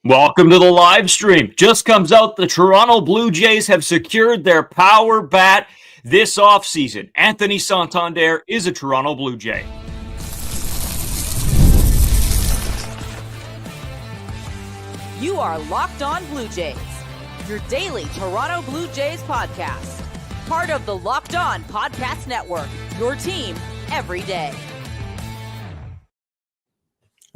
Welcome to the live stream. Just comes out the Toronto Blue Jays have secured their power bat this offseason. Anthony Santander is a Toronto Blue Jay. You are Locked On Blue Jays, your daily Toronto Blue Jays podcast. Part of the Locked On Podcast Network, your team every day.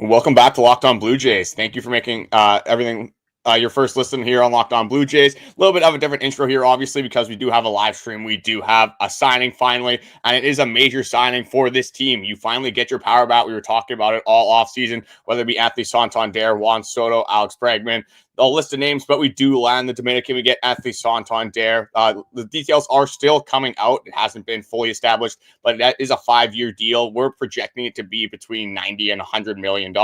Welcome back to Locked On Blue Jays. Thank you for making everything your first listen here on Locked On Blue Jays. A little bit of a different intro here, obviously, because we do have a live stream. We do have a signing finally, and it is a major signing for this team. You finally get your power bat. We were talking about it all offseason, whether it be Anthony Santander, Juan Soto, Alex Bregman, a list of names, but we do land the Dominican. We get Anthony Santander. The details are still coming out. It hasn't been fully established, but that is a 5-year deal. We're projecting it to be between $90 and $100 million.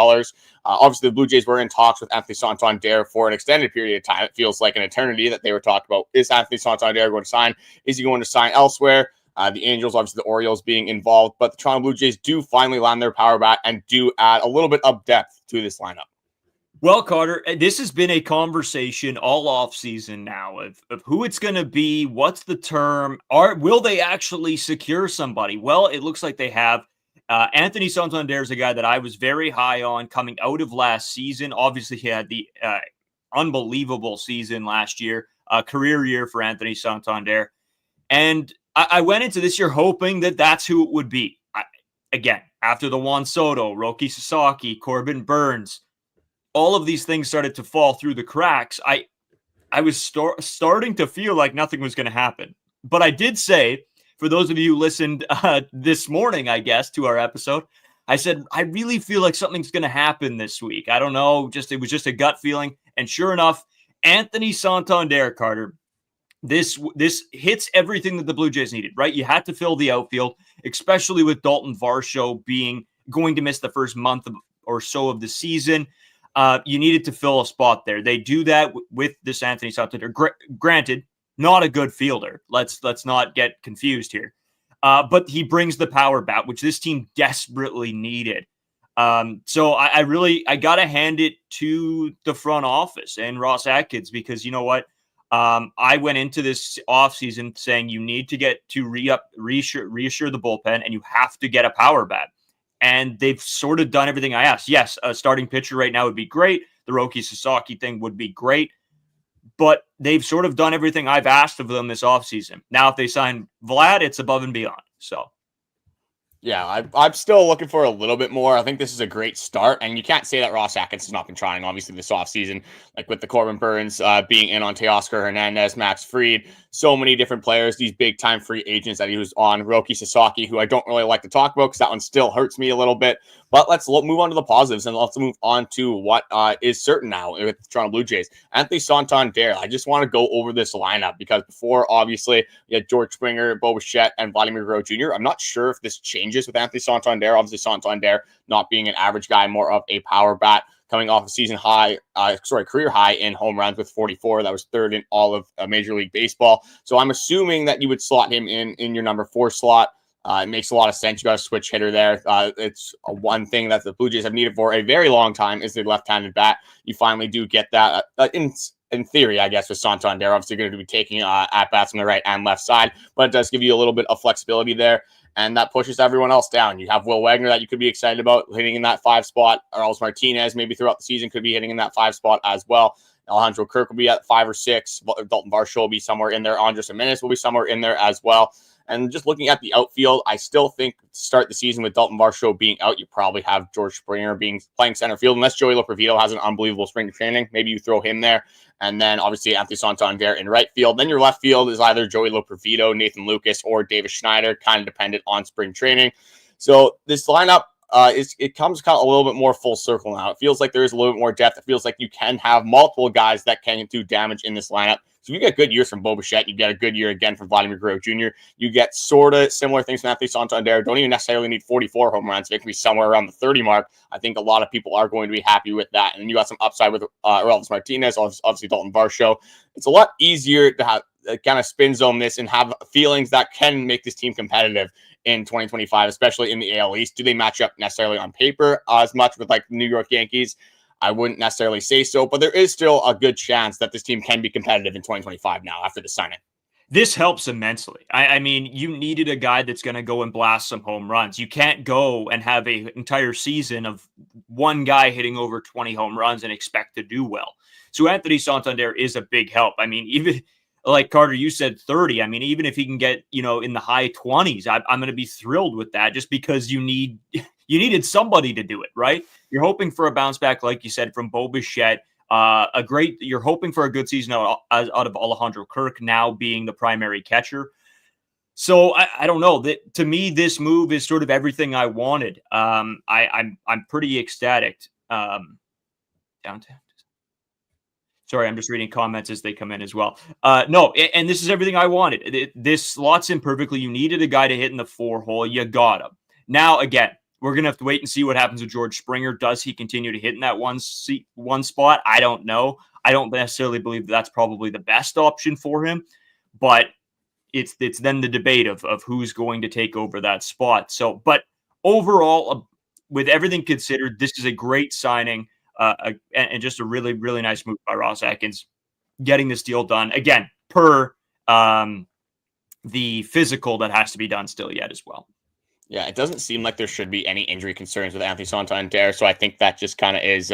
Obviously, the Blue Jays were in talks with Anthony Santander for an extended period of time. It feels like an eternity that they were talking about. Is Anthony Santander going to sign? Is he going to sign elsewhere? The Angels, obviously the Orioles being involved, but the Toronto Blue Jays do finally land their power bat and do add a little bit of depth to this lineup. Well, Carter, this has been a conversation all offseason now of who it's going to be, what's the term, will they actually secure somebody? Well, it looks like they have. Anthony Santander is a guy that I was very high on coming out of last season. Obviously, he had the unbelievable season last year, career year for Anthony Santander. And I went into this year hoping that that's who it would be. Again, after the Juan Soto, Roki Sasaki, Corbin Burns, all of these things started to fall through the cracks. I was starting to feel like nothing was going to happen. But I did say, for those of you who listened this morning, I guess, to our episode, I said, I really feel like something's going to happen this week. I don't know. It was just a gut feeling. And sure enough, Anthony Santander, Carter, this hits everything that the Blue Jays needed, right? You had to fill the outfield, especially with Dalton Varsho going to miss the first month or so of the season. You needed to fill a spot there. They do that with this Anthony Santander. Granted, not a good fielder. Let's not get confused here. But he brings the power bat, which this team desperately needed. So I got to hand it to the front office and Ross Atkins, because you know what? I went into this offseason saying you need to get to reassure the bullpen, and you have to get a power bat. And they've sort of done everything I asked. Yes, a starting pitcher right now would be great. The Roki Sasaki thing would be great. But they've sort of done everything I've asked of them this offseason. Now, if they sign Vlad, it's above and beyond. So, yeah, I'm still looking for a little bit more. I think this is a great start, and you can't say that Ross Atkins has not been trying, obviously, this offseason, like with the Corbin Burns being in on Teoscar Hernandez, Max Fried, so many different players, these big-time free agents that he was on, Roki Sasaki, who I don't really like to talk about because that one still hurts me a little bit. But let's move on to the positives, and let's move on to what is certain now with the Toronto Blue Jays. Anthony Santander, I just want to go over this lineup because before, obviously, you had George Springer, Bo Bichette, and Vladimir Guerrero Jr. I'm not sure if this changes with Anthony Santander. Obviously, Santander not being an average guy, more of a power bat, coming off a career high in home runs with 44. That was third in all of Major League Baseball. So I'm assuming that you would slot him in your number 4 slot. It makes a lot of sense. You got a switch hitter there. It's one thing that the Blue Jays have needed for a very long time is their left-handed bat. You finally do get that in theory, I guess, with Santander. Obviously, going to be taking at-bats on the right and left side, but it does give you a little bit of flexibility there, and that pushes everyone else down. You have Will Wagner that you could be excited about hitting in that 5 spot. Carlos Martinez maybe throughout the season could be hitting in that 5 spot as well. Alejandro Kirk will be at 5 or 6. Dalton Varsho will be somewhere in there. Andres Gimenez will be somewhere in there as well. And just looking at the outfield, I still think to start the season with Dalton Varsho being out, you probably have George Springer playing center field, unless Joey Lopervito has an unbelievable spring training. Maybe you throw him there. And then obviously Anthony Santander in right field. Then your left field is either Joey Lopervito, Nathan Lucas, or Davis Schneider, kind of dependent on spring training. So this lineup, it comes kind of a little bit more full circle now. It feels like there is a little bit more depth. It feels like you can have multiple guys that can do damage in this lineup. So you get good years from Bo Bichette. You get a good year again from Vladimir Guerrero Jr. You get sort of similar things from Anthony Santander. Don't even necessarily need 44 home runs. It can be somewhere around the 30 mark. I think a lot of people are going to be happy with that. And then you got some upside with Carlos Martinez, obviously Dalton Varsho. It's a lot easier to have kind of spin zone this and have feelings that can make this team competitive in 2025, especially in the AL East. Do they match up necessarily on paper as much with like the New York Yankees? I wouldn't necessarily say so, but there is still a good chance that this team can be competitive in 2025 now after the signing. This helps immensely. I mean, you needed a guy that's going to go and blast some home runs. You can't go and have an entire season of one guy hitting over 20 home runs and expect to do well. So Anthony Santander is a big help. I mean, even like Carter, you said 30. I mean, even if he can get, in the high 20s, I'm going to be thrilled with that just because you needed somebody to do it, right? You're hoping for a bounce back, like you said, from Bo Bichette. You're hoping for a good season out of Alejandro Kirk now being the primary catcher. So I don't know. To me, this move is sort of everything I wanted. I'm pretty ecstatic. Downtown. Sorry, I'm just reading comments as they come in as well. No, and this is everything I wanted. This slots in perfectly. You needed a guy to hit in the 4-hole. You got him. Now, again, we're going to have to wait and see what happens with George Springer. Does he continue to hit in that one spot? I don't know. I don't necessarily believe that's probably the best option for him, but it's then the debate of who's going to take over that spot. So, but overall, with everything considered, this is a great signing and just a really, really nice move by Ross Atkins getting this deal done. Again, per the physical that has to be done still yet as well. Yeah, it doesn't seem like there should be any injury concerns with Anthony Santander, so I think that just kind of is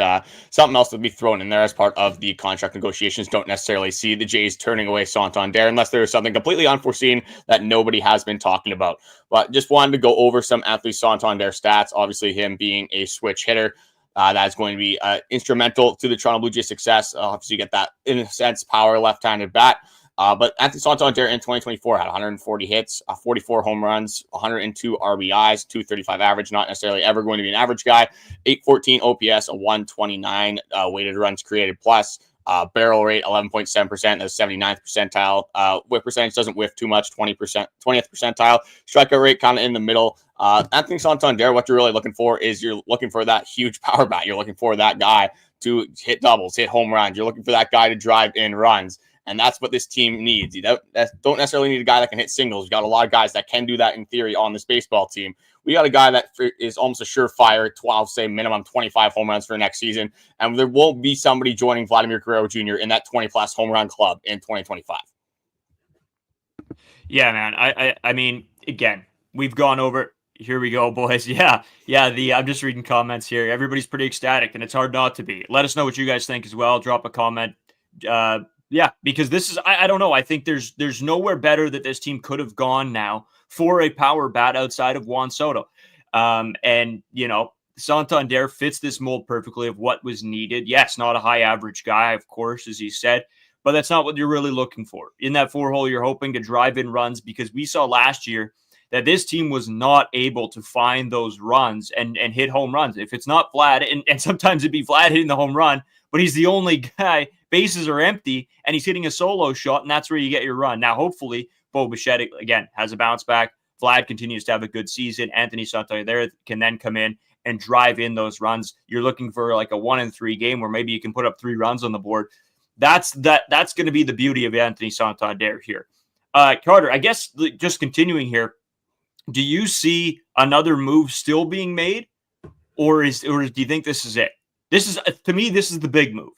something else to be thrown in there as part of the contract negotiations. Don't necessarily see the Jays turning away Santander unless there is something completely unforeseen that nobody has been talking about. But just wanted to go over some Anthony Santander stats. Obviously, him being a switch hitter, that's going to be instrumental to the Toronto Blue Jays' success. Obviously, you get that, in a sense, power left-handed bat. But Anthony Santander in 2024 had 140 hits, 44 home runs, 102 RBIs, 235 average, not necessarily ever going to be an average guy, 814 OPS, a 129 weighted runs created plus, barrel rate 11.7%, that's 79th percentile. Whip percentage doesn't whiff too much, 20%, 20th percentile. Strikeout rate kind of in the middle. Anthony Santander, what you're really looking for is you're looking for that huge power bat. You're looking for that guy to hit doubles, hit home runs. You're looking for that guy to drive in runs. And that's what this team needs. You don't necessarily need a guy that can hit singles. You got a lot of guys that can do that in theory on this baseball team. We got a guy that is almost a surefire 12, say minimum 25 home runs for next season. And there won't be somebody joining Vladimir Guerrero Jr. in that 20-plus home run club in 2025. Yeah, man. I mean, again, we've gone over. Here we go, boys. Yeah. I'm just reading comments here. Everybody's pretty ecstatic, and it's hard not to be. Let us know what you guys think as well. Drop a comment. Yeah, because this is, I don't know. I think there's nowhere better that this team could have gone now for a power bat outside of Juan Soto. And, Santander fits this mold perfectly of what was needed. Yes, not a high average guy, of course, as he said, but that's not what you're really looking for. In that 4-hole, you're hoping to drive in runs because we saw last year that this team was not able to find those runs and hit home runs. If it's not Vlad, and sometimes it'd be Vlad hitting the home run, but he's the only guy, bases are empty, and he's hitting a solo shot, and that's where you get your run. Now, hopefully, Bo Bichette, again, has a bounce back. Vlad continues to have a good season. Anthony Santander can then come in and drive in those runs. You're looking for like a 1-3 game where maybe you can put up 3 runs on the board. That's going to be the beauty of Anthony Santander here. Carter, I guess just continuing here, do you see another move still being made, or do you think this is it? This is, to me, this is the big move.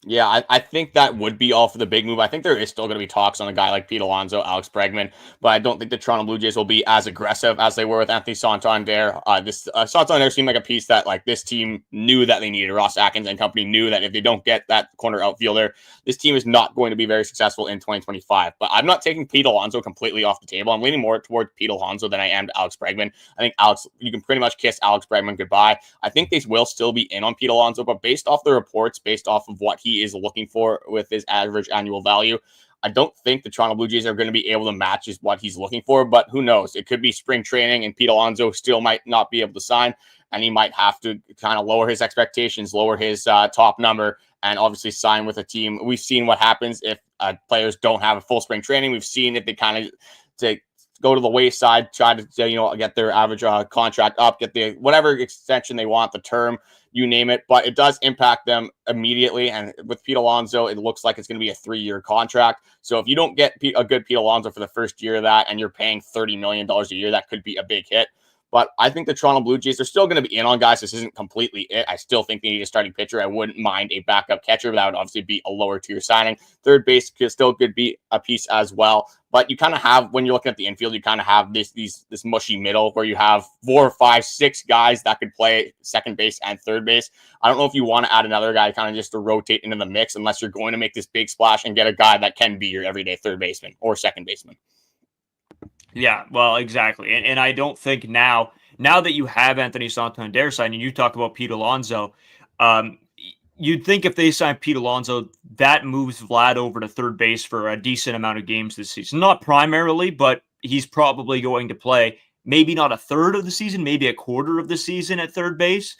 Yeah, I think that would be all for the big move. I think there is still going to be talks on a guy like Pete Alonso, Alex Bregman, but I don't think the Toronto Blue Jays will be as aggressive as they were with Anthony Santander. Santander seemed like a piece that this team knew that they needed. Ross Atkins and company knew that if they don't get that corner outfielder, this team is not going to be very successful in 2025. But I'm not taking Pete Alonso completely off the table. I'm leaning more toward Pete Alonso than I am to Alex Bregman. I think you can pretty much kiss Alex Bregman goodbye. I think they will still be in on Pete Alonso, but based off the reports, based off of what he is looking for with his average annual value, I don't think the Toronto Blue Jays are going to be able to match what he's looking for, but who knows? It could be spring training and Pete Alonso still might not be able to sign, and he might have to kind of lower his expectations, lower his top number, and obviously sign with a team. We've seen what happens if players don't have a full spring training. We've seen if they kind of go to the wayside, try to get their average contract up, get the whatever extension they want, the term, you name it. But it does impact them immediately. And with Pete Alonso, it looks like it's going to be a 3-year contract. So if you don't get a good Pete Alonso for the first year of that, and you're paying $30 million a year, that could be a big hit. But I think the Toronto Blue Jays are still going to be in on guys. This isn't completely it. I still think they need a starting pitcher. I wouldn't mind a backup catcher, but that would obviously be a lower tier signing. Third base still could be a piece as well. But you kind of have, when you're looking at the infield, you kind of have this mushy middle where you have 4, 5, 6 guys that could play second base and third base. I don't know if you want to add another guy kind of just to rotate into the mix unless you're going to make this big splash and get a guy that can be your everyday third baseman or second baseman. Yeah, well, exactly. And I don't think now that you have Anthony Santander signed, and you talk about Pete Alonso, you'd think if they sign Pete Alonso, that moves Vlad over to third base for a decent amount of games this season. Not primarily, but he's probably going to play maybe not a third of the season, maybe a quarter of the season at third base.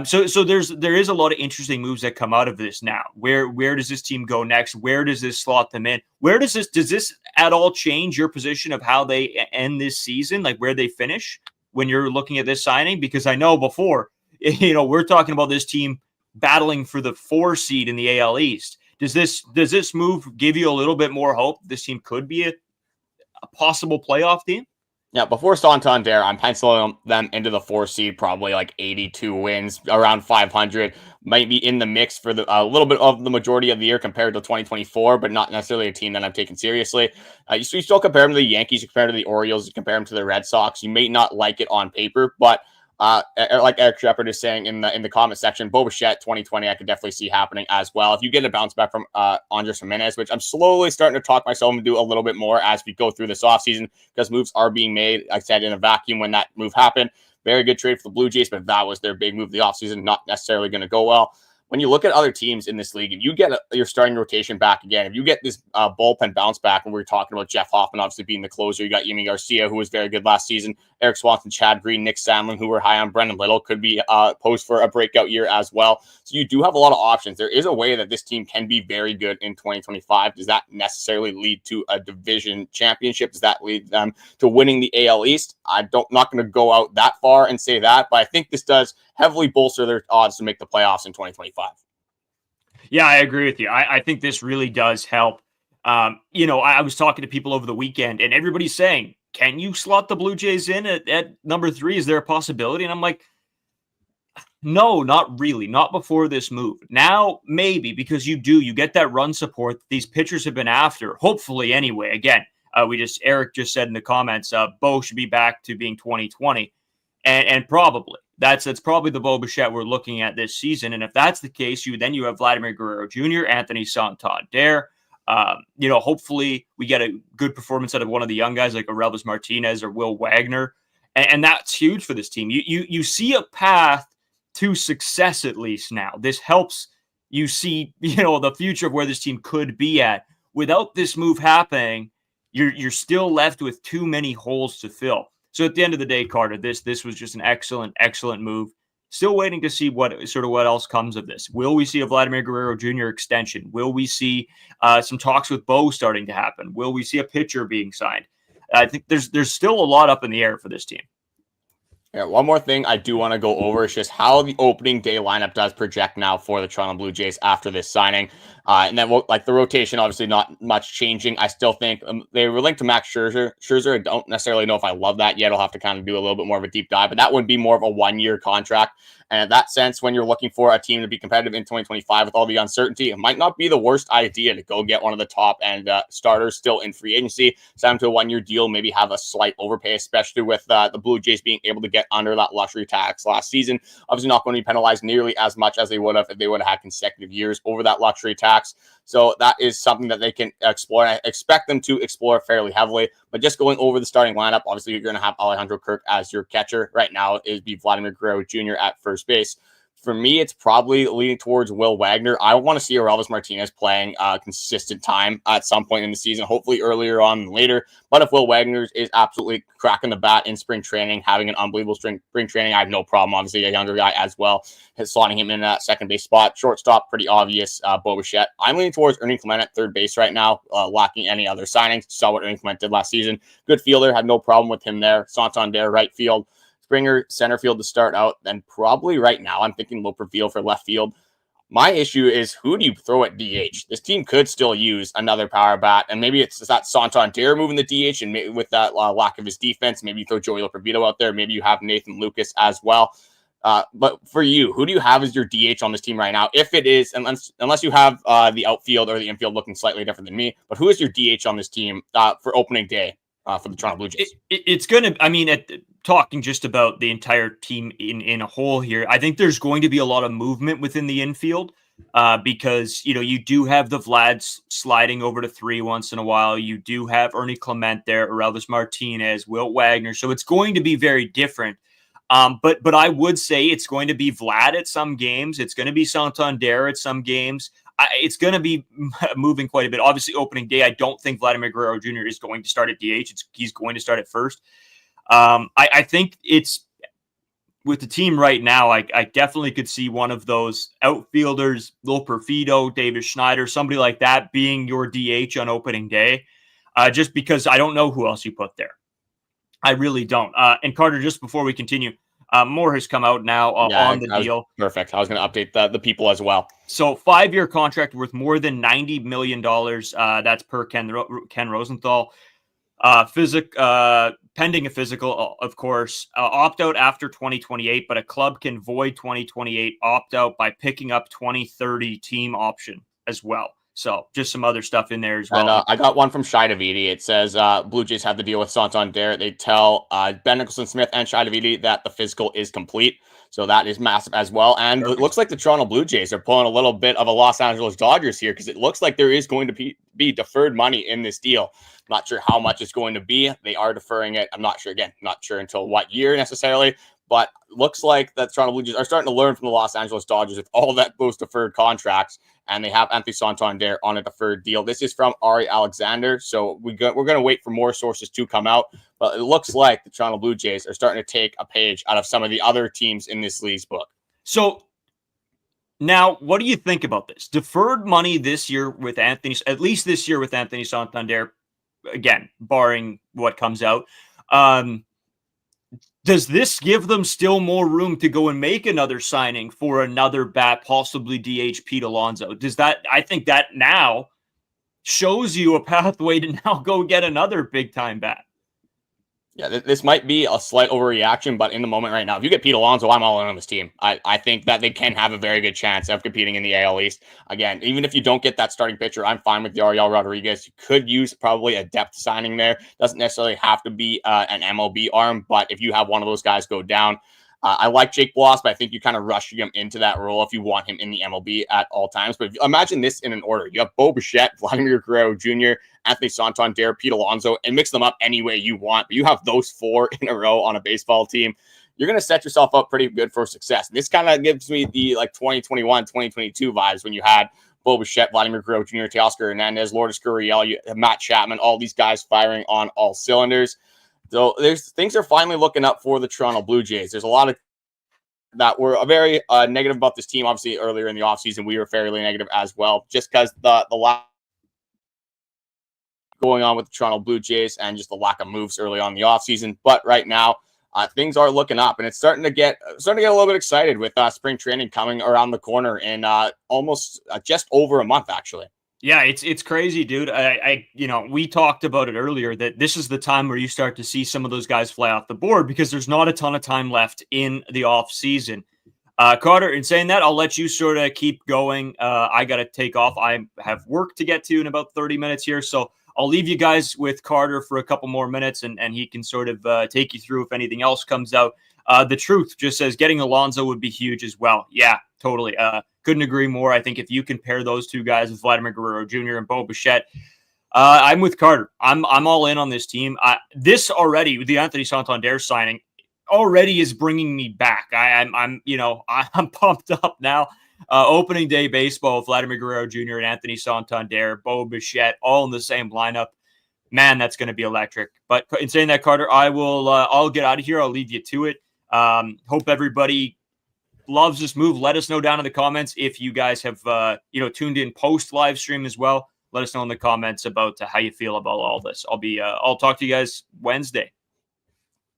So there is a lot of interesting moves that come out of this now. Where does this team go next? Where does this slot them in? Does this at all change your position of how they end this season, like where they finish when you're looking at this signing? Because I know before, we're talking about this team battling for the 4 seed in the AL East. Does this move give you a little bit more hope this team could be a possible playoff team? Yeah, before Santander, I'm penciling them into the 4 seed, probably like 82 wins, around 500. Might be in the mix for a little bit of the majority of the year compared to 2024, but not necessarily a team that I'm taking seriously. You still compare them to the Yankees, you compare them to the Orioles, you compare them to the Red Sox. You may not like it on paper, but like Eric Shepard is saying in the comment section, Bo Bichette 2020, I could definitely see happening as well. If you get a bounce back from Andres Gimenez, which I'm slowly starting to talk myself into do a little bit more as we go through this offseason, because moves are being made, like I said, in a vacuum when that move happened. Very good trade for the Blue Jays, but that was their big move of the offseason, not necessarily going to go well. When you look at other teams in this league, if you get your starting rotation back again, if you get this bullpen bounce back, and we were talking about Jeff Hoffman obviously being the closer, you got Yimi Garcia, who was very good last season, Eric Swanson, Chad Green, Nick Sandlin, who were high on. Brendan Little could be posed for a breakout year as well. So you do have a lot of options. There is a way that this team can be very good in 2025. Does that necessarily lead to a division championship? Does that lead them to winning the AL East? Not going to go out that far and say that, but I think this does heavily bolster their odds to make the playoffs in 2025. Yeah, I agree with you. I think this really does help. I was talking to people over the weekend, and everybody's saying, can you slot the Blue Jays in at number 3? Is there a possibility? And I'm like, no, not really. Not before this move. Now, maybe, because you get that run support that these pitchers have been after, hopefully anyway. Again, Eric just said in the comments, Bo should be back to being 2020. And probably that's probably the Bo Bichette we're looking at this season. And if that's the case, you have Vladimir Guerrero Jr., Anthony Santander. Hopefully we get a good performance out of one of the young guys like Aurelvis Martinez or Will Wagner. And that's huge for this team. You see a path to success at least now. This helps you see, the future of where this team could be at. Without this move happening, you're still left with too many holes to fill. So at the end of the day, Carter, this was just an excellent move. Still waiting to see what else comes of this. Will we see a Vladimir Guerrero Jr. extension? Will we see some talks with Bo starting to happen? Will we see a pitcher being signed? I think there's still a lot up in the air for this team. Yeah, one more thing I do want to go over is just how the opening day lineup does project now for the Toronto Blue Jays after this signing. And then, the rotation, obviously not much changing. I still think they were linked to Max Scherzer. I don't necessarily know if I love that yet. I'll have to kind of do a little bit more of a deep dive, but that would be more of a 1-year contract. And in that sense, when you're looking for a team to be competitive in 2025 with all the uncertainty, it might not be the worst idea to go get one of the top end starters still in free agency, sign them to a 1-year deal, maybe have a slight overpay, especially with the Blue Jays being able to get under that luxury tax last season. Obviously not going to be penalized nearly as much as they would have if they would have had consecutive years over that luxury tax. So that is something that they can explore. I expect them to explore fairly heavily. But just going over the starting lineup, obviously you're going to have Alejandro Kirk as your catcher. Right now it would be Vladimir Guerrero Jr. at first base. For me, it's probably leaning towards Will Wagner. I want to see Aurelvis Martinez playing consistent time at some point in the season, hopefully earlier on than later. But if Will Wagner is absolutely cracking the bat in spring training, having an unbelievable spring training, I have no problem. Obviously, a younger guy as well, slotting him in that second base spot. Shortstop, pretty obvious, Bo Bichette. I'm leaning towards Ernie Clement at third base right now, lacking any other signings. Saw what Ernie Clement did last season. Good fielder, had no problem with him there. Santander, right field. Springer, center field to start out. Then probably right now, I'm thinking Loper Field for left field. My issue is, who do you throw at DH? This team could still use another power bat, and maybe it's that Santander moving the DH, and maybe with that lack of his defense, maybe you throw Joey Lopervito out there. Maybe you have Nathan Lucas as well. But for you, who do you have as your DH on this team right now? If it is, unless you have the outfield or the infield looking slightly different than me, but who is your DH on this team for opening day for the Toronto Blue Jays? It's going to, I mean, talking just about the entire team in a whole here, I think there's going to be a lot of movement within the infield because, you do have the Vlads sliding over to 3 once in a while. You do have Ernie Clement there, Aurelvis Martinez, Wilt Wagner. So it's going to be very different. But I would say it's going to be Vlad at some games. It's going to be Santander at some games. It's going to be moving quite a bit. Obviously, opening day, I don't think Vladimir Guerrero Jr. is going to start at DH. He's going to start at first. I think it's with the team right now. I definitely could see one of those outfielders, Lopervito, David Schneider, somebody like that, being your DH on opening day. Just because I don't know who else you put there. I really don't. And Carter, just before we continue, more has come out now on the deal. Perfect. I was going to update the people as well. So 5-year contract worth more than $90 million. That's per Ken Rosenthal. Pending a physical, of course. Opt out after 2028, but a club can void 2028 opt out by picking up 2030 team option as well. So just some other stuff in there as well. And, I got one from Shai Davidi. It says Blue Jays have the deal with Santander. They tell Ben Nicholson-Smith and Shai Davidi that the physical is complete. So that is massive as well. And It looks like the Toronto Blue Jays are pulling a little bit of a Los Angeles Dodgers here, because it looks like there is going to be deferred money in this deal. Not sure how much it's going to be. They are deferring it. I'm not sure. Again, not sure until what year necessarily. But looks like the Toronto Blue Jays are starting to learn from the Los Angeles Dodgers with all those deferred contracts, and they have Anthony Santander on a deferred deal. This is from Ari Alexander, so we're going to wait for more sources to come out, but it looks like the Toronto Blue Jays are starting to take a page out of some of the other teams in this league's book. So now, what do you think about this? Deferred money this year with Anthony, at least this year with Anthony Santander, again, barring what comes out. Does this give them still more room to go and make another signing for another bat, possibly DH Pete Alonso? I think that now shows you a pathway to now go get another big time bat. Yeah, this might be a slight overreaction, but in the moment right now, if you get Pete Alonso, I'm all in on this team. I think that they can have a very good chance of competing in the AL East. Again, even if you don't get that starting pitcher, I'm fine with Yariel Rodriguez. You could use probably a depth signing there. Doesn't necessarily have to be an MLB arm, but if you have one of those guys go down, I like Jake Bloss, but I think you kind of rush him into that role if you want him in the MLB at all times. But imagine this in an order. You have Bo Bichette, Vladimir Guerrero Jr., Anthony Santander, Pete Alonso, and mix them up any way you want. But you have those 4 in a row on a baseball team. You're going to set yourself up pretty good for success. And this kind of gives me the 2021, 2022 vibes when you had Bo Bichette, Vladimir Guerrero Jr., Teoscar Hernandez, Lourdes Gurriel, Matt Chapman, all these guys firing on all cylinders. So things are finally looking up for the Toronto Blue Jays. There's a lot of that were very negative about this team. Obviously, earlier in the offseason, we were fairly negative as well, just because the lack going on with the Toronto Blue Jays and just the lack of moves early on in the offseason. But right now, things are looking up, and it's starting to get a little bit excited with spring training coming around the corner in almost just over a month, actually. Yeah, it's crazy, dude. We talked about it earlier that this is the time where you start to see some of those guys fly off the board because there's not a ton of time left in the off season. Carter, in saying that, I'll let you sort of keep going. I got to take off. I have work to get to in about 30 minutes here, so I'll leave you guys with Carter for a couple more minutes, and he can sort of take you through if anything else comes out. The truth just says getting Alonso would be huge as well. Yeah, totally. Couldn't agree more. I think if you compare those two guys with Vladimir Guerrero Jr. and Bo Bichette, I'm with Carter. I'm all in on this team. This already, the Anthony Santander signing, already is bringing me back. I'm pumped up now. Opening day baseball, Vladimir Guerrero Jr. and Anthony Santander, Bo Bichette, all in the same lineup. Man, that's going to be electric. But in saying that, Carter, I'll get out of here. I'll leave you to it. Hope everybody loves this move. Let us know down in the comments if you guys have tuned in post live stream as well. Let us know in the comments about how you feel about all this. I'll talk to you guys Wednesday.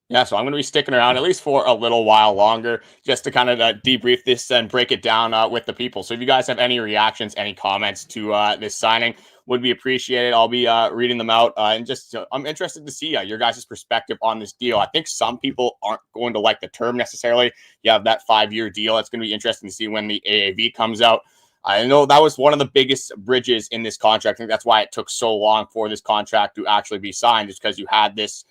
Yeah, so I'm going to be sticking around at least for a little while longer just to kind of debrief this and break it down with the people. So if you guys have any reactions, any comments to this signing, would be appreciated. I'll be reading them out and just I'm interested to see your guys' perspective on this deal. I think some people aren't going to like the term necessarily. You have that 5-year deal. It's going to be interesting to see when the AAV comes out. I know that was one of the biggest bridges in this contract. I think that's why it took so long for this contract to actually be signed, is because you had this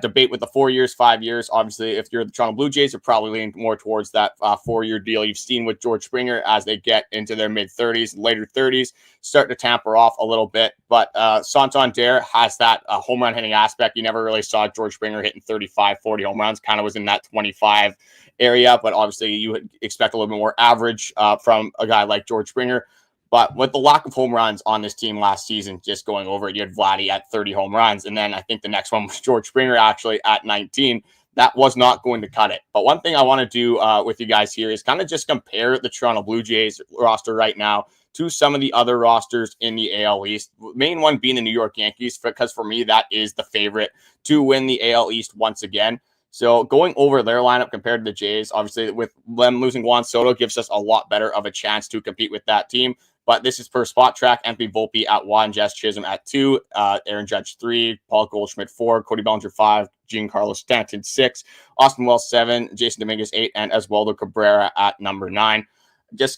debate with the 4 years, 5 years. Obviously, if you're the Toronto Blue Jays, you're probably leaning more towards that 4-year deal. You've seen with George Springer as they get into their mid-30s, later 30s, start to tamper off a little bit. But Santander has that home run hitting aspect. You never really saw George Springer hitting 35, 40 home runs. Kind of was in that 25 area, but obviously you would expect a little bit more average from a guy like George Springer. But with the lack of home runs on this team last season, just going over it, you had Vladdy at 30 home runs. And then I think the next one was George Springer actually at 19. That was not going to cut it. But one thing I want to do with you guys here is kind of just compare the Toronto Blue Jays roster right now to some of the other rosters in the AL East. The main one being the New York Yankees, because for me, that is the favorite to win the AL East once again. So going over their lineup compared to the Jays, obviously with them losing Juan Soto gives us a lot better of a chance to compete with that team. But this is per spot track. Anthony Volpe at 1, Jazz Chisholm at 2, Aaron Judge 3, Paul Goldschmidt 4, Cody Bellinger 5, Giancarlo Stanton 6, Austin Wells 7, Jason Dominguez 8, and Oswaldo Cabrera at number 9.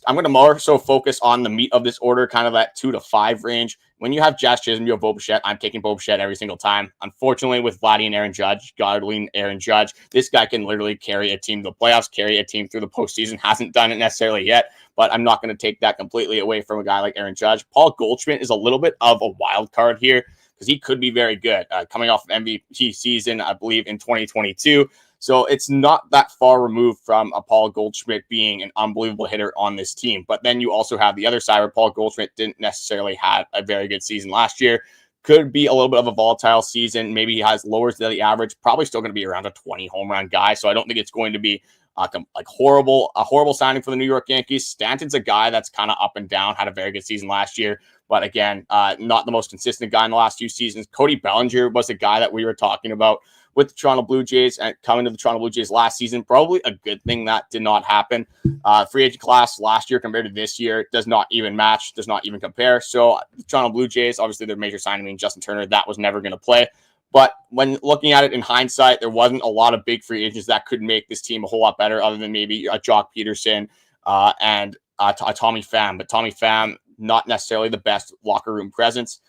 I'm going to more so focus on the meat of this order, kind of that 2 to 5 range. When you have Jazz Chisholm, you have Bo Bichette. I'm taking Bo Bichette every single time. Unfortunately, with Vladdy and Aaron Judge, gotta lean Aaron Judge. This guy can literally carry a team to the playoffs, carry a team through the postseason. Hasn't done it necessarily yet, but I'm not going to take that completely away from a guy like Aaron Judge. Paul Goldschmidt is a little bit of a wild card here because he could be very good. Coming off of MVP season, I believe, in 2022. So it's not that far removed from a Paul Goldschmidt being an unbelievable hitter on this team. But then you also have the other side where Paul Goldschmidt didn't necessarily have a very good season last year. Could be a little bit of a volatile season. Maybe he has lowers than the average. Probably still going to be around a 20 home run guy. So I don't think it's going to be a horrible signing for the New York Yankees. Stanton's a guy that's kind of up and down. Had a very good season last year. But again, not the most consistent guy in the last few seasons. Cody Bellinger was a guy that we were talking about with the Toronto Blue Jays and coming to the Toronto Blue Jays last season. Probably a good thing that did not happen. Free agent class last year compared to this year does not even match, does not even compare. So the Toronto Blue Jays, obviously their major signing being Justin Turner, that was never going to play. But when looking at it in hindsight, there wasn't a lot of big free agents that could make this team a whole lot better other than maybe a Jock Peterson and a Tommy Pham. But Tommy Pham, not necessarily the best locker room presence.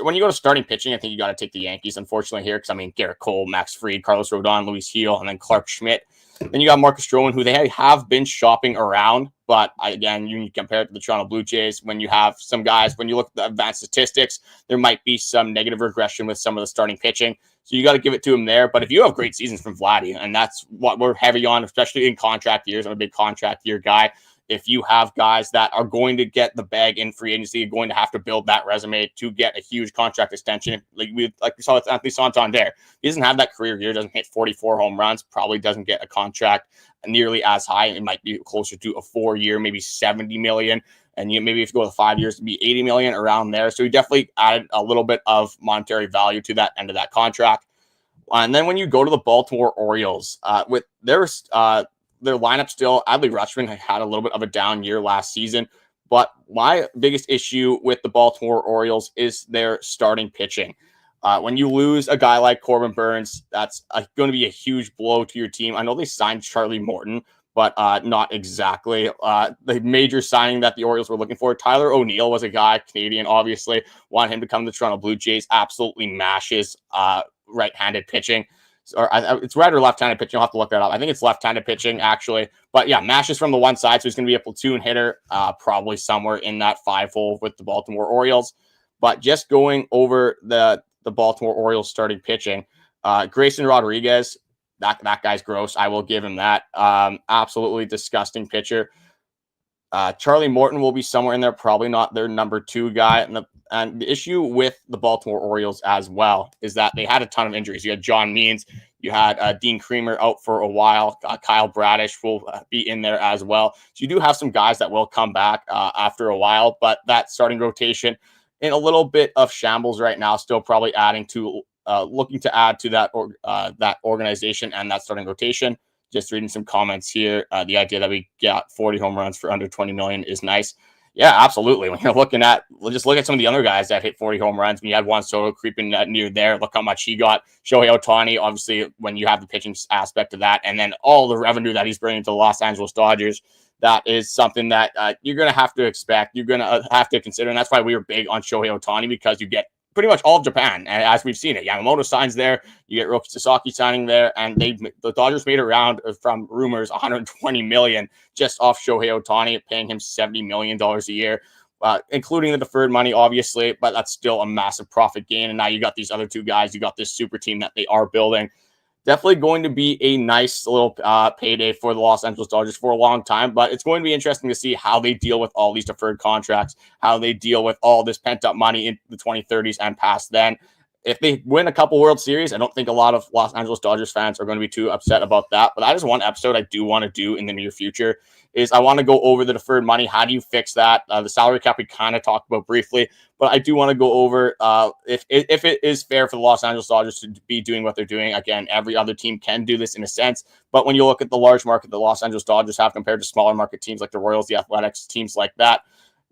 When you go to starting pitching, I think you got to take the Yankees, unfortunately, here, because, I mean, Garrett Cole, Max Fried, Carlos Rodon, Luis Gil, and then Clark Schmidt. Then you got Marcus Stroman, who they have been shopping around. But, again, you compare it to the Toronto Blue Jays. When you have some guys, when you look at the advanced statistics, there might be some negative regression with some of the starting pitching. So you got to give it to him there. But if you have great seasons from Vladdy, and that's what we're heavy on, especially in contract years, I'm a big contract year guy. If you have guys that are going to get the bag in free agency, you're going to have to build that resume to get a huge contract extension. Like we saw with Anthony Santander. He doesn't have that career year, doesn't hit 44 home runs, probably doesn't get a contract nearly as high. It might be closer to a 4-year, maybe 70 million. And maybe if you go to 5 years, to be 80 million around there. So he definitely added a little bit of monetary value to that end of that contract. And then when you go to the Baltimore Orioles, with their lineup still, Adley Rutschman had a little bit of a down year last season. But my biggest issue with the Baltimore Orioles is their starting pitching. When you lose a guy like Corbin Burns, that's going to be a huge blow to your team. I know they signed Charlie Morton, but not exactly the major signing that the Orioles were looking for. Tyler O'Neill was a guy, Canadian, obviously, wanted him to come to the Toronto Blue Jays, absolutely mashes right-handed pitching. Or it's right or left-handed pitching. I'll have to look that up. I think it's left-handed pitching, actually. But yeah, mashes from the one side, so he's going to be a platoon hitter, probably somewhere in that 5-hole with the Baltimore Orioles. But just going over the Baltimore Orioles starting pitching, Grayson Rodriguez, that guy's gross. I will give him that. Absolutely disgusting pitcher. Charlie Morton will be somewhere in there, probably not their number 2 guy. And the issue with the Baltimore Orioles as well is that they had a ton of injuries. You had John Means, you had Dean Creamer out for a while. Kyle Bradish will be in there as well. So you do have some guys that will come back after a while, but that starting rotation in a little bit of shambles right now, still probably adding to looking to add to that that organization and that starting rotation. Just reading some comments here. The idea that we got 40 home runs for under 20 million is nice. Yeah, absolutely. When you're looking at, just look at some of the other guys that hit 40 home runs. When you had Juan Soto creeping near there, look how much he got. Shohei Ohtani, obviously, when you have the pitching aspect of that, and then all the revenue that he's bringing to the Los Angeles Dodgers, that is something that you're going to have to expect. You're going to have to consider, and that's why we were big on Shohei Ohtani, because you get pretty much all of Japan, and as we've seen it, Yamamoto signs there, you get Roki Sasaki signing there, and the Dodgers made around, from rumors, 120 million just off Shohei Ohtani, paying him $70 million a year, including the deferred money, obviously, but that's still a massive profit gain. And now you got these other two guys, you got this super team that they are building. Definitely going to be a nice little payday for the Los Angeles Dodgers for a long time, but it's going to be interesting to see how they deal with all these deferred contracts, how they deal with all this pent-up money in the 2030s and past then. If they win a couple World Series, I don't think a lot of Los Angeles Dodgers fans are going to be too upset about that, but that is one episode I do want to do in the near future, is I want to go over the deferred money. How do you fix that? The salary cap we kind of talked about briefly, but I do want to go over if it is fair for the Los Angeles Dodgers to be doing what they're doing. Again, every other team can do this in a sense, but when you look at the large market the Los Angeles Dodgers have compared to smaller market teams like the Royals, the Athletics, teams like that,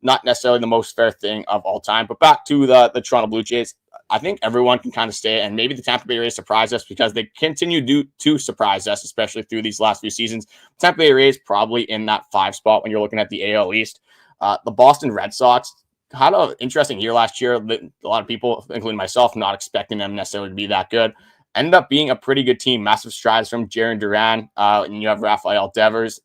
not necessarily the most fair thing of all time. But back to the Toronto Blue Jays, I think everyone can kind of stay, and maybe the Tampa Bay Rays surprise us, because they continue to surprise us, especially through these last few seasons. Tampa Bay Rays probably in that 5 spot when you're looking at the AL East. The Boston Red Sox had an interesting year last year. A lot of people, including myself, not expecting them necessarily to be that good. Ended up being a pretty good team. Massive strides from Jarren Duran, and you have Rafael Devers.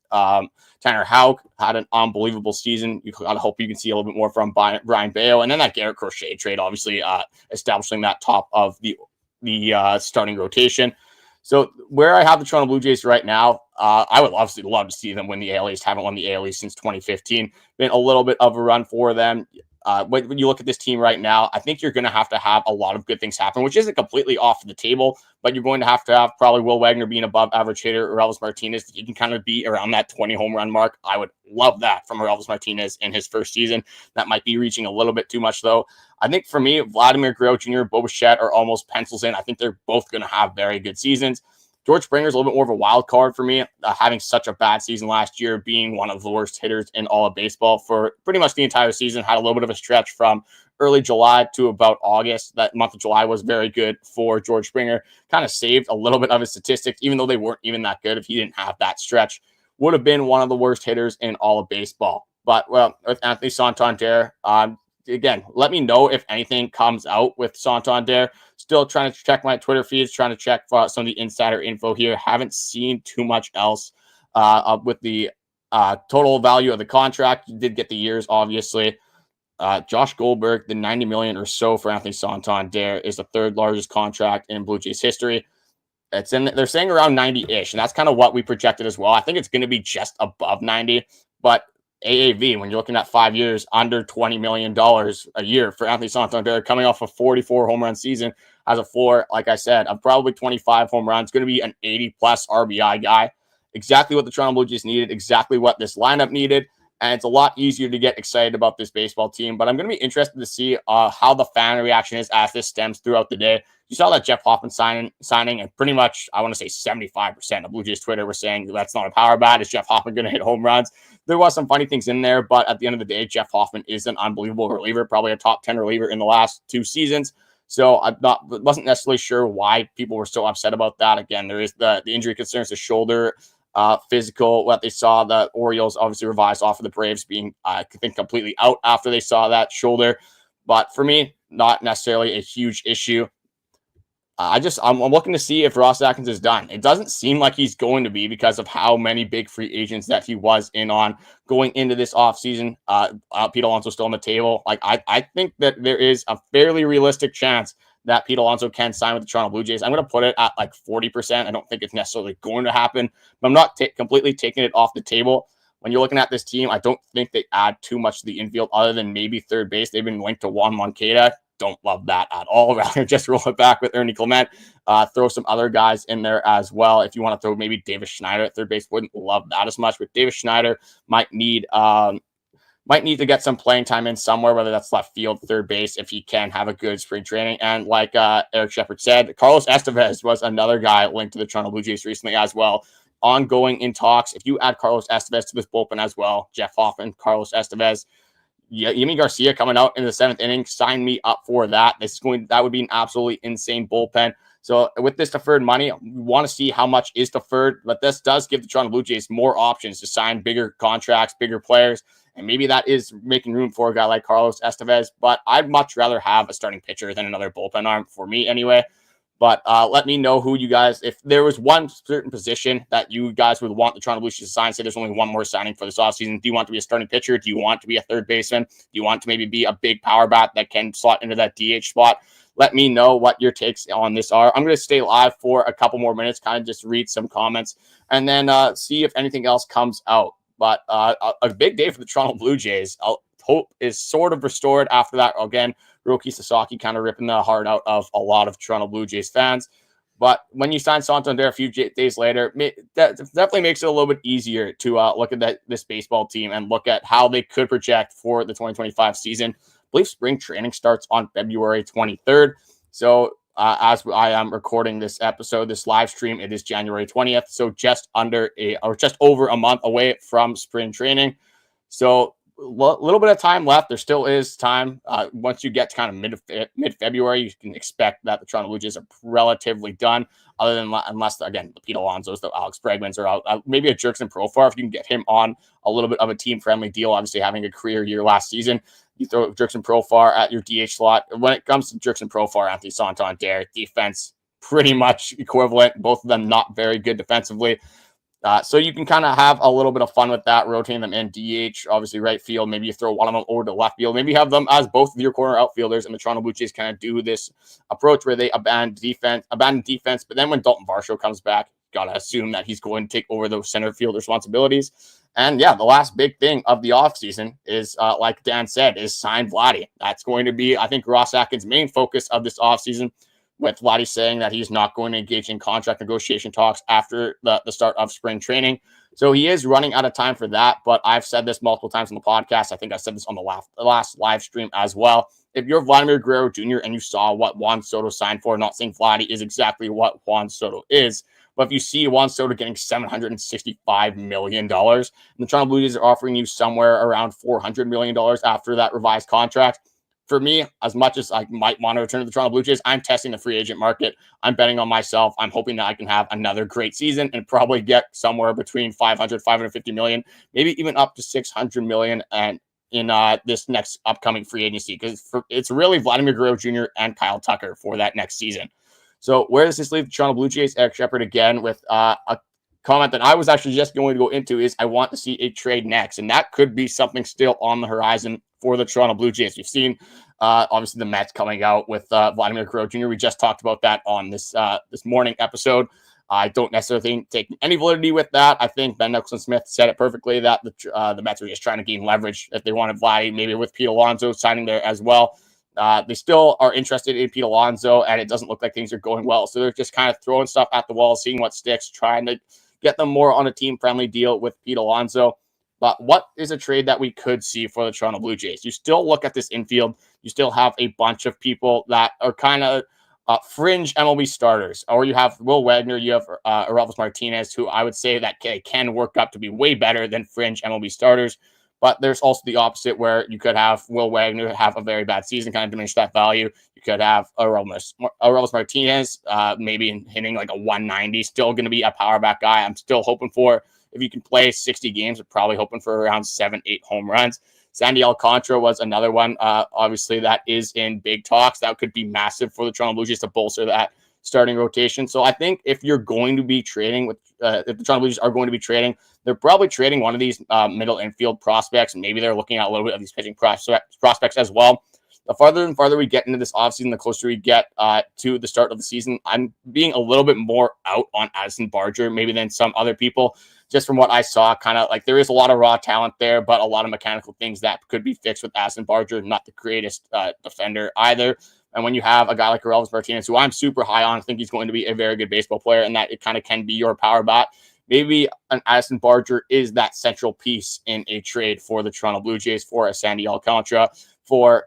Tanner Houck had an unbelievable season. You gotta hope you can see a little bit more from Brian Bayo, and then that Garrett Crochet trade, obviously establishing that top of the starting rotation. So where I have the Toronto Blue Jays right now, I would obviously love to see them win the AL East. Haven't won the AL East since 2015. Been a little bit of a run for them. When you look at this team right now, I think you're going to have a lot of good things happen, which isn't completely off the table, but you're going to have probably Will Wagner being above average hitter, or Elvis Martinez. He can kind of be around that 20 home run mark. I would love that from Elvis Martinez in his first season. That might be reaching a little bit too much, though. I think for me, Vladimir Guerrero Jr., Bo Bichette are almost pencils in. I think they're both going to have very good seasons. George Springer's a little bit more of a wild card for me, having such a bad season last year, being one of the worst hitters in all of baseball for pretty much the entire season. Had a little bit of a stretch from early July to about August. That month of July was very good for George Springer. Kind of saved a little bit of his statistics, even though they weren't even that good. If he didn't have that stretch, would have been one of the worst hitters in all of baseball. But, well, with Anthony Santander, again, let me know if anything comes out with Santander. Still trying to check my Twitter feeds, trying to check for some of the insider info here. Haven't seen too much else with the total value of the contract. You did get the years, obviously. Josh Goldberg, the $90 million or so for Anthony Santander, is the 3rd largest contract in Blue Jays history. They're saying around 90-ish, and that's kind of what we projected as well. I think it's going to be just above 90, but AAV, when you're looking at 5 years, under $20 million a year for Anthony Santander, coming off a 44 home run season, has a floor, like I said, of probably 25 home runs, going to be an 80-plus RBI guy. Exactly what the Toronto Blue Jays needed, exactly what this lineup needed, and it's a lot easier to get excited about this baseball team. But I'm going to be interested to see how the fan reaction is as this stems throughout the day. You saw that Jeff Hoffman signing, and pretty much, I want to say 75% of Blue Jays Twitter were saying that's not a power bat. Is Jeff Hoffman going to hit home runs? There was some funny things in there, but at the end of the day, Jeff Hoffman is an unbelievable reliever, probably a top 10 reliever in the last 2 seasons. So wasn't necessarily sure why people were so upset about that. Again, there is the injury concerns, the shoulder, physical, what they saw. The Orioles obviously revised off of the Braves being, I think, completely out after they saw that shoulder. But for me, not necessarily a huge issue. I'm looking to see if Ross Atkins is done. It doesn't seem like he's going to be because of how many big free agents that he was in on going into this offseason. Pete Alonso still on the table. I think that there is a fairly realistic chance that Pete Alonso can sign with the Toronto Blue Jays. I'm going to put it at like 40%. I don't think it's necessarily going to happen, but I'm not completely taking it off the table. When you're looking at this team, I don't think they add too much to the infield other than maybe third base. They've been linked to Juan Moncada. Don't love that at all. Rather just roll it back with Ernie Clement. Throw some other guys in there as well. If you want to throw maybe Davis Schneider at third base, wouldn't love that as much. But Davis Schneider might need might need to get some playing time in somewhere, whether that's left field, third base, if he can have a good spring training. And like Eric Shepard said, Carlos Estevez was another guy linked to the Toronto Blue Jays recently as well. Ongoing in talks. If you add Carlos Estevez to this bullpen as well, Jeff Hoffman, Carlos Estevez, Yimi Garcia coming out in the 7th inning, sign me up for that. That would be an absolutely insane bullpen. So with this deferred money, we want to see how much is deferred, but this does give the Toronto Blue Jays more options to sign bigger contracts, bigger players, and maybe that is making room for a guy like Carlos Estevez, but I'd much rather have a starting pitcher than another bullpen arm for me anyway. But let me know who you guys, if there was one certain position that you guys would want the Toronto Blue Jays to sign, say there's only one more signing for this offseason. Do you want to be a starting pitcher? Do you want to be a third baseman? Do you want to maybe be a big power bat that can slot into that DH spot? Let me know what your takes on this are. I'm going to stay live for a couple more minutes, kind of just read some comments, and then see if anything else comes out. But a big day for the Toronto Blue Jays. Hope is sort of restored after that. Again, Roki Sasaki kind of ripping the heart out of a lot of Toronto Blue Jays fans. But when you sign Santander a few days later, that definitely makes it a little bit easier to look at this baseball team and look at how they could project for the 2025 season. I believe spring training starts on February 23rd. So as I am recording this episode, this live stream, it is January 20th. So just over a month away from spring training. So a little bit of time left. There still is time. Once you get to kind of mid-February, you can expect that the Toronto Blue Jays are relatively done, other than unless, again, the Pete Alonso's, the Alex Bregmans are out. Maybe a Jurickson Profar, if you can get him on a little bit of a team-friendly deal, obviously having a career year last season. You throw Jurickson Profar at your DH slot. When it comes to Jurickson Profar, Anthony Santander, defense pretty much equivalent. Both of them not very good defensively. So you can kind of have a little bit of fun with that, rotating them in DH, obviously right field. Maybe you throw one of them over to left field. Maybe you have them as both of your corner outfielders, and the Toronto Blue Jays kind of do this approach where they abandon defense. But then when Dalton Varsho comes back, got to assume that he's going to take over those center field responsibilities. And yeah, the last big thing of the offseason is, like Dan said, is sign Vladdy. That's going to be, I think, Ross Atkins' main focus of this offseason, with Vladdy saying that he's not going to engage in contract negotiation talks after the start of spring training. So he is running out of time for that, but I've said this multiple times on the podcast. I think I said this on the last live stream as well. If you're Vladimir Guerrero Jr. and you saw what Juan Soto signed for, not saying Vladdy is exactly what Juan Soto is, but if you see Juan Soto getting $765 million, and the Toronto Blue Jays are offering you somewhere around $400 million after that revised contract, for me, as much as I might want to return to the Toronto Blue Jays, I'm testing the free agent market. I'm betting on myself. I'm hoping that I can have another great season and probably get somewhere between 550 million, maybe even up to 600 million and in this next upcoming free agency, because it's really Vladimir Guerrero Jr. and Kyle Tucker for that next season. So where does this leave the Toronto Blue Jays? Eric Shepard again with a comment that I was actually just going to go into is I want to see a trade next, and that could be something still on the horizon for the Toronto Blue Jays. We've seen obviously the Mets coming out with Vladimir Guerrero Jr. We just talked about that on this morning episode. I don't necessarily take any validity with that. I think Ben Nicholson-Smith said it perfectly that the Mets are just trying to gain leverage. If they wanted Vladdy, maybe with Pete Alonso signing there as well. They still are interested in Pete Alonso, and it doesn't look like things are going well. So they're just kind of throwing stuff at the wall, seeing what sticks, trying to get them more on a team-friendly deal with Pete Alonso. But what is a trade that we could see for the Toronto Blue Jays? You still look at this infield. You still have a bunch of people that are kind of fringe MLB starters. Or you have Will Wagner. You have Orelvis Martinez, who I would say that can work up to be way better than fringe MLB starters. But there's also the opposite, where you could have Will Wagner have a very bad season, kind of diminish that value. You could have Orelvis Martinez, maybe hitting like a 190, still going to be a power back guy. I'm still hoping for, if you can play 60 games, we're probably hoping for around 7-8 home runs. Sandy Alcantara was another one. Obviously, that is in big talks. That could be massive for the Toronto Blue Jays to bolster that starting rotation. So I think if you're going to be trading with, if the Toronto Blue Jays are going to be trading, they're probably trading one of these middle infield prospects. Maybe they're looking at a little bit of these pitching prospects as well. The farther and farther we get into this offseason, the closer we get to the start of the season, I'm being a little bit more out on Addison Barger maybe than some other people. Just from what I saw, kind of like there is a lot of raw talent there, but a lot of mechanical things that could be fixed with Addison Barger. Not the greatest defender either. And when you have a guy like Orelvis Martinez, who I'm super high on, I think he's going to be a very good baseball player, and that it kind of can be your power bat. maybe an Addison Barger is that central piece in a trade for the Toronto Blue Jays for a Sandy Alcantara. For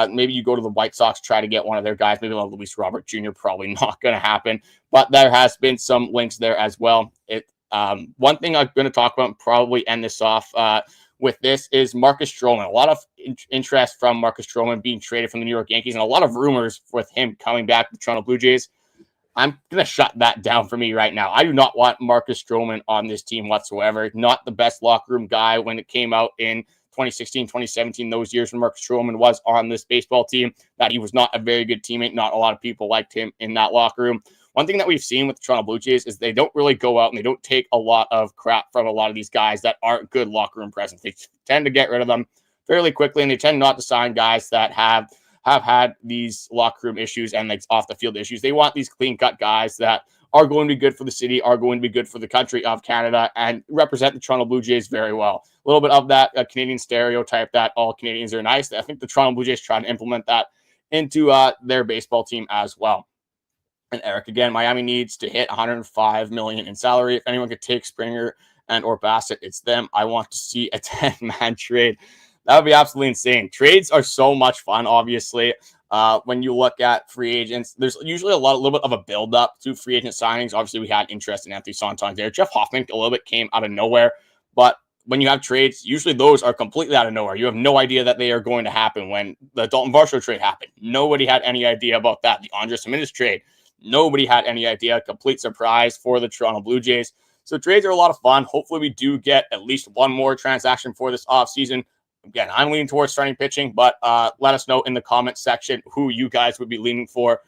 maybe you go to the White Sox, try to get one of their guys, maybe like Luis Robert Jr., probably not going to happen, but there has been some links there as well. One thing I'm going to talk about and probably end this off with this is Marcus Stroman. A lot of interest from Marcus Stroman being traded from the New York Yankees and a lot of rumors with him coming back to the Toronto Blue Jays. I'm going to shut that down for me right now. I do not want Marcus Stroman on this team whatsoever. Not the best locker room guy when it came out in 2016, 2017, those years when Marcus Stroman was on this baseball team, that he was not a very good teammate. Not a lot of people liked him in that locker room. One thing that we've seen with the Toronto Blue Jays is they don't really go out and they don't take a lot of crap from a lot of these guys that aren't good locker room presence. They tend to get rid of them fairly quickly, and they tend not to sign guys that have had these locker room issues and like off the field issues. They want these clean cut guys that are going to be good for the city, are going to be good for the country of Canada, and represent the Toronto Blue Jays very well. A little bit of that Canadian stereotype that all Canadians are nice. I think the Toronto Blue Jays try to implement that into their baseball team as well. And Eric, again, Miami needs to hit $105 million in salary. If anyone could take Springer and or Bassett, it's them. I want to see a 10-man trade. That would be absolutely insane. Trades are so much fun, obviously. When you look at free agents, there's usually a little bit of a build-up to free agent signings. Obviously, we had interest in Anthony Santander. Jeff Hoffman a little bit came out of nowhere. But when you have trades, usually those are completely out of nowhere. You have no idea that they are going to happen. When the Dalton Varsho trade happened, nobody had any idea about that. The Andres Gimenez trade, nobody had any idea. Complete surprise for the Toronto Blue Jays. So trades are a lot of fun. Hopefully, we do get at least one more transaction for this offseason. Again, I'm leaning towards starting pitching, but let us know in the comments section who you guys would be leaning for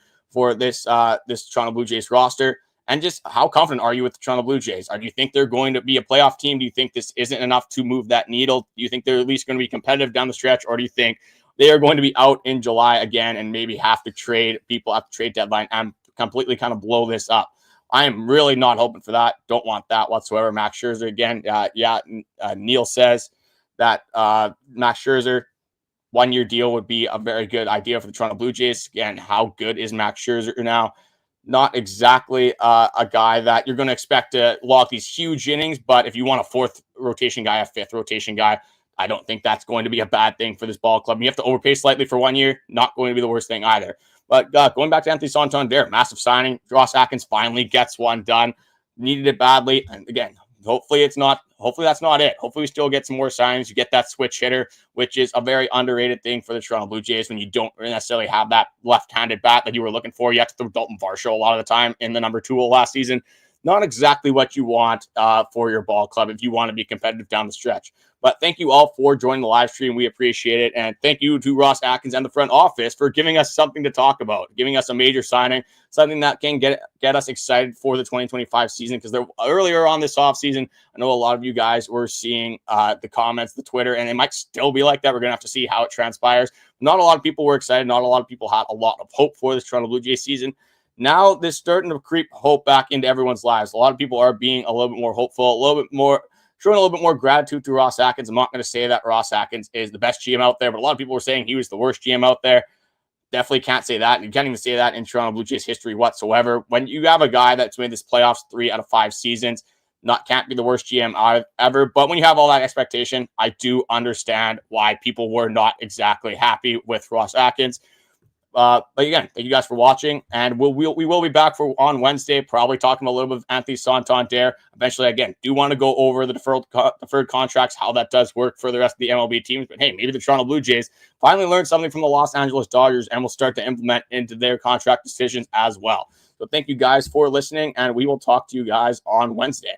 this Toronto Blue Jays roster. And just how confident are you with the Toronto Blue Jays? Do you think they're going to be a playoff team? Do you think this isn't enough to move that needle? Do you think they're at least going to be competitive down the stretch? Or do you think they are going to be out in July again and maybe have to trade people at the trade deadline and completely kind of blow this up? I am really not hoping for that. Don't want that whatsoever. Max Scherzer again. Neil says that Max Scherzer, 1-year deal would be a very good idea for the Toronto Blue Jays. Again, how good is Max Scherzer now? Not exactly a guy that you're going to expect to log these huge innings, but if you want a 4th rotation guy, a 5th rotation guy, I don't think that's going to be a bad thing for this ball club. You have to overpay slightly for 1 year, not going to be the worst thing either. But going back to Anthony Santander, massive signing. Ross Atkins finally gets one done. Needed it badly. And again, hopefully that's not it. Hopefully we still get some more signings. You get that switch hitter, which is a very underrated thing for the Toronto Blue Jays when you don't necessarily have that left-handed bat that you were looking for. You have to throw Dalton Varsho a lot of the time in the number 2 hole last season. Not exactly what you want for your ball club if you want to be competitive down the stretch. But thank you all for joining the live stream. We appreciate it. And thank you to Ross Atkins and the front office for giving us something to talk about, giving us a major signing, something that can get us excited for the 2025 season. Because earlier on this offseason, I know a lot of you guys were seeing the comments, the Twitter, and it might still be like that. We're going to have to see how it transpires. Not a lot of people were excited. Not a lot of people had a lot of hope for this Toronto Blue Jays season. Now this starting to creep hope back into everyone's lives. A lot of people are being a little bit more hopeful, showing a little bit more gratitude to Ross Atkins. I'm not going to say that Ross Atkins is the best GM out there, but a lot of people were saying he was the worst GM out there. Definitely can't say that. You can't even say that in Toronto Blue Jays history whatsoever. When you have a guy that's made this playoffs 3 out of 5 seasons, can't be the worst GM ever. But when you have all that expectation, I do understand why people were not exactly happy with Ross Atkins. But again, thank you guys for watching, and we will be back on Wednesday, probably talking a little bit of Anthony Santander. Eventually, again, do want to go over the deferred contracts, how that does work for the rest of the MLB teams. But hey, maybe the Toronto Blue Jays finally learned something from the Los Angeles Dodgers and will start to implement into their contract decisions as well. So thank you guys for listening, and we will talk to you guys on Wednesday.